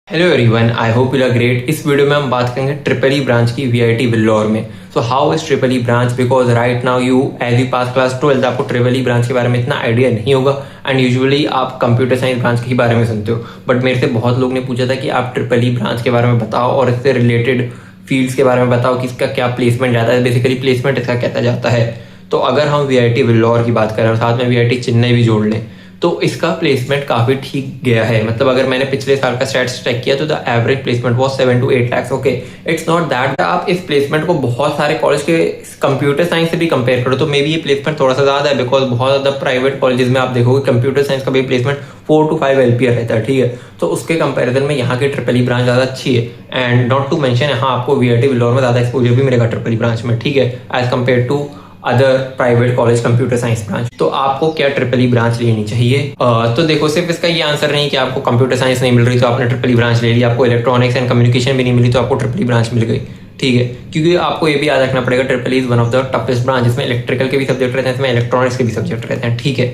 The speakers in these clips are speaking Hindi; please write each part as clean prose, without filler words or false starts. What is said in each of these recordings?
Hello everyone, I hope you are great. इस वीडियो में हम बात करेंगे ट्रिपल ई ब्रांच की वीआईटी वेल्लोर में। So how is triple E branch, because right now you as you pass class 12 आपको ट्रिपल ई ब्रांच के बारे में इतना आइडिया नहीं होगा एंड यूजुअली आप कंप्यूटर साइंस ब्रांच के ही बारे में सुनते हो। बट मेरे से बहुत लोग ने पूछा था कि आप ट्रिपल ई ब्रांच के बारे में बताओ और इससे रिलेटेड फील्ड्स के बारे में बताओ कि इसका क्या प्लेसमेंट जाता है, बेसिकली प्लेसमेंट इसका कहता जाता है। तो अगर हम वीआईटी वेल्लोर की बात करें और साथ में वीआईटी चेन्नई भी जोड़ लें तो इसका प्लेसमेंट काफी ठीक गया है। मतलब अगर मैंने पिछले साल का स्टैट्स चेक किया तो the average placement was 7 to 8 lakhs। Okay, it's not that. आप इस प्लेसमेंट को बहुत सारे कॉलेज के कंप्यूटर साइंस से भी कंपेयर करो तो मे बी ये प्लेसमेंट थोड़ा सा ज्यादा है, बिकॉज बहुत ज्यादा प्राइवेट कॉलेजेस में आप देखोगे कंप्यूटर साइंस का भी प्लेसमेंट 4 to 5 LPR रहता है। ठीक है, तो उसके कंपेरिजन में यहाँ की ट्रिपल ई ब्रांच ज्यादा अच्छी है। एंड नॉट टू मेंशन यहाँ आपको वीआईटी वेल्लोर में ज्यादा एक्सपोजर भी मिलेगा ट्रिपल ई ब्रांच में, ठीक है, as compare to other private college computer science branch. तो आपको क्या ट्रिपल ई ब्रांच लेनी चाहिए? तो देखो, सिर्फ इसका ये आंसर नहीं कि आपको कंप्यूटर साइंस नहीं मिल रही तो आपने ट्रिपल ई ब्रांच ले ली, आपको इलेक्ट्रॉनिक्स एंड कम्युनिकेशन भी नहीं मिली तो आपको ट्रिपल ई ब्रांच मिल गई। ठीक है, क्योंकि आपको ये भी याद रखना पड़ेगा triple E is one of the toughest branch. इसमें इलेक्ट्रिकल के भी सब्जेक्ट रहते हैं, इसमें इलेक्ट्रॉनिक्स के भी सब्जेक्ट रहते हैं। ठीक है,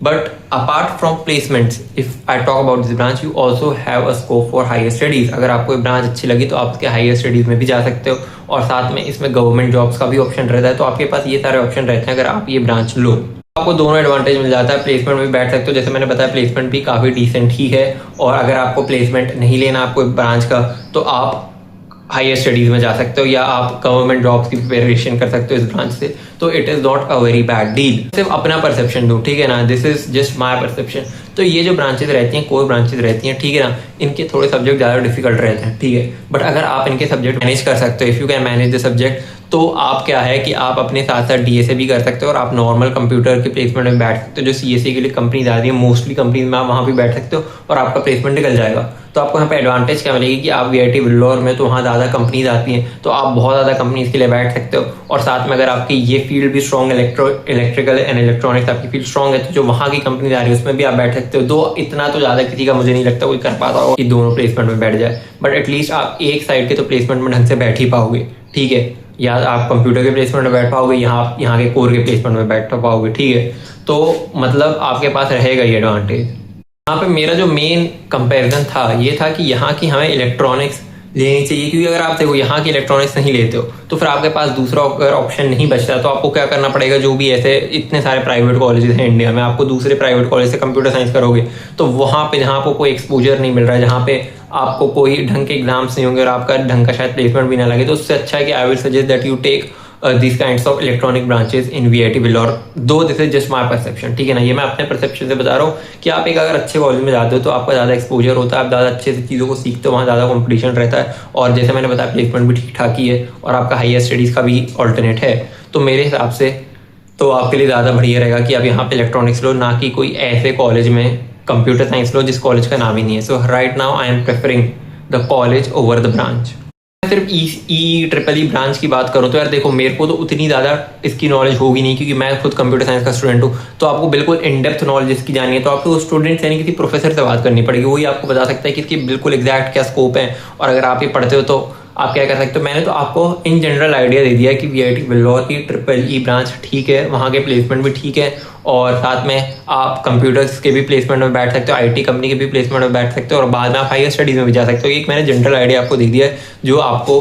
but apart from placements, if I talk about this branch, you also have a scope for higher studies. अगर आपको ये ब्रांच अच्छी लगी तो आप उसके हायर स्टडीज में भी जा सकते हो और साथ में इसमें गवर्नमेंट जॉब्स का भी ऑप्शन रहता है। तो आपके पास ये सारे ऑप्शन रहते हैं अगर आप ये ब्रांच लो। आपको दोनों एडवांटेज मिल जाता है, प्लेसमेंट में बैठ सकते हो, जैसे मैंने बताया प्लेसमेंट भी काफी डिसेंट ही है। और अगर आपको प्लेसमेंट नहीं लेना आपको ब्रांच का तो आप हायर स्टडीज में जा सकते हो या आप गवर्नमेंट जॉब्स की प्रिपरेशन कर सकते हो इस ब्रांच से। तो it is not a very bad deal. सिर्फ अपना परसेप्शन दो, ठीक है ना, this is just my perception. तो ये जो ब्रांचेस रहती हैं, कोर ब्रांचेस रहती हैं, ठीक है ना, इनके थोड़े सब्जेक्ट ज्यादा डिफिकल्ट रहते हैं। ठीक है, बट अगर आप इनके सब्जेक्ट मैनेज कर सकते हो, if you can manage the subject, तो आप क्या है कि आप अपने साथ साथ डीएसए भी कर सकते हो और आप नॉर्मल कंप्यूटर के प्लेसमेंट में बैठ सकते हो। जो सीएसए के लिए कंपनीज आ रही है, मोस्टली कंपनीज में आप वहां भी बैठ सकते हो और आपका प्लेसमेंट निकल जाएगा। तो आपको यहाँ पे एडवांटेज क्या मिलेगी कि आप वीआईटी वेल्लोर में तो वहाँ ज़्यादा कंपनीज आती हैं तो आप बहुत ज़्यादा कंपनीज के लिए बैठ सकते हो। और साथ में अगर आपकी ये फील्ड भी स्ट्रॉन्ग, इलेक्ट्रिकल एंड इलेक्ट्रॉनिक्स आपकी फील्ड स्ट्रॉन्ग है तो जो वहाँ की कंपनीज आ रही है उसमें भी आप बैठ सकते हो। तो इतना तो ज़्यादा किसी का मुझे नहीं लगता कोई कर पाता हो कि दोनों प्लेसमेंट में बैठ जाए, बट एटलीस्ट आप एक साइड के तो प्लेसमेंट में ढंग से बैठ ही पाओगे। ठीक है, या आप कंप्यूटर के प्लेसमेंट में बैठ पाओगे, यहाँ के कोर के प्लेसमेंट में बैठ पाओगे। ठीक है, तो मतलब आपके पास रहेगा ये एडवांटेज। यहाँ पे मेरा जो मेन कंपैरिजन था ये था कि यहाँ की हमें इलेक्ट्रॉनिक्स लेनी चाहिए, क्योंकि अगर आप देखो यहाँ की इलेक्ट्रॉनिक्स नहीं लेते हो तो फिर आपके पास दूसरा अगर ऑप्शन नहीं बचता तो आपको क्या करना पड़ेगा। जो भी ऐसे इतने सारे प्राइवेट कॉलेजेस हैं इंडिया में, आपको दूसरे प्राइवेट कॉलेज से कंप्यूटर साइंस करोगे तो वहाँ पे जहाँ आपको कोई एक्सपोजर नहीं मिल रहा है, जहाँ पे आपको कोई ढंग के एग्जाम्स नहीं होंगे और आपका ढंग का शायद प्लेसमेंट भी ना लगे, तो उससे अच्छा है कि I will suggest that you take these kinds of electronic branches in VIT Vellore, though this is just my perception। ठीक है ना, ये मैं अपने परसेप्शन से बता रहा हूँ कि आप एक अगर अच्छे कॉलेज में जाते हो तो आपका ज़्यादा एक्सपोजर होता है, आप ज़्यादा अच्छे से चीज़ों को सीखते हो, वहाँ ज़्यादा कंपटीशन रहता है और जैसे मैंने बताया प्लेसमेंट भी ठीक ठाक ही है और आपका हायर स्टडीज़ का भी ऑल्टरनेट है। तो मेरे हिसाब से तो आपके लिए ज़्यादा बढ़िया रहेगा कि आप यहाँ पे इलेक्ट्रॉनिक्स लो, ना कि कोई ऐसे कॉलेज में कंप्यूटर साइंस लो जिस कॉलेज का नाम ही नहीं है। So right now I am preferring the college over the branch. सिर्फ ई ट्रिपल ई ब्रांच की बात करूं तो यार देखो, मेरे को तो उतनी ज़्यादा इसकी नॉलेज होगी नहीं क्योंकि मैं खुद कंप्यूटर साइंस का स्टूडेंट हूं। तो आपको बिल्कुल इन डेप्थ नॉलेज इसकी जानी है तो आपको स्टूडेंट यानी किसी प्रोफेसर से बात करनी पड़ेगी, वही आपको बता सकता है कि इसकी बिल्कुल एग्जैक्ट क्या स्कोप है। और अगर आप ये पढ़ते हो तो आप क्या कर सकते हो। मैंने तो आपको इन जनरल आइडिया दे दिया कि वीआईटी वेल्लोर की ट्रिपल ई ब्रांच ठीक है, वहाँ के प्लेसमेंट भी ठीक है और साथ में आप कंप्यूटर्स के भी प्लेसमेंट में बैठ सकते हो, आईटी कंपनी के भी प्लेसमेंट में बैठ सकते हो और बाद में आप हायर स्टडीज में भी जा सकते हो। एक मैंने जनरल आइडिया आपको दे दिया है जो आपको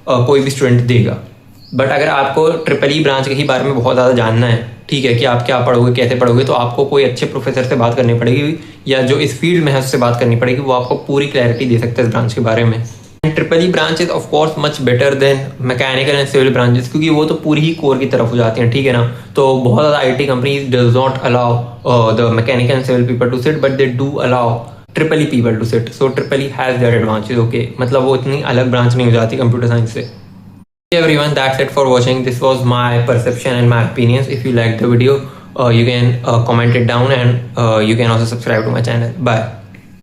कोई भी स्टूडेंट देगा। बट अगर आपको ट्रिपल ई ब्रांच के ही बारे में बहुत ज़्यादा जानना है, ठीक है, कि आप क्या पढ़ोगे कैसे पढ़ोगे, तो आपको कोई अच्छे प्रोफेसर से बात करनी पड़ेगी या जो इस फील्ड में है उससे बात करनी पड़ेगी, वो आपको पूरी क्लैरिटी दे सकते हैं इस ब्रांच के बारे में। Triple E branch is of course much better than mechanical and civil branches, क्योंकि वो तो पूरी ही कोर की तरफ हो जाती हैं। ठीक है ना, तो बहुत ज़्यादा IT companies does not allow the mechanical and civil people to sit, but they do allow triple E people to sit. So triple E has their advantage. Okay, मतलब वो इतनी अलग ब्रांच नहीं हो जाती कंप्यूटर साइंस से। Everyone, that's it for watching. This was my perception and my opinions. If you liked the video, you can comment it down and you can also subscribe to my channel. Bye.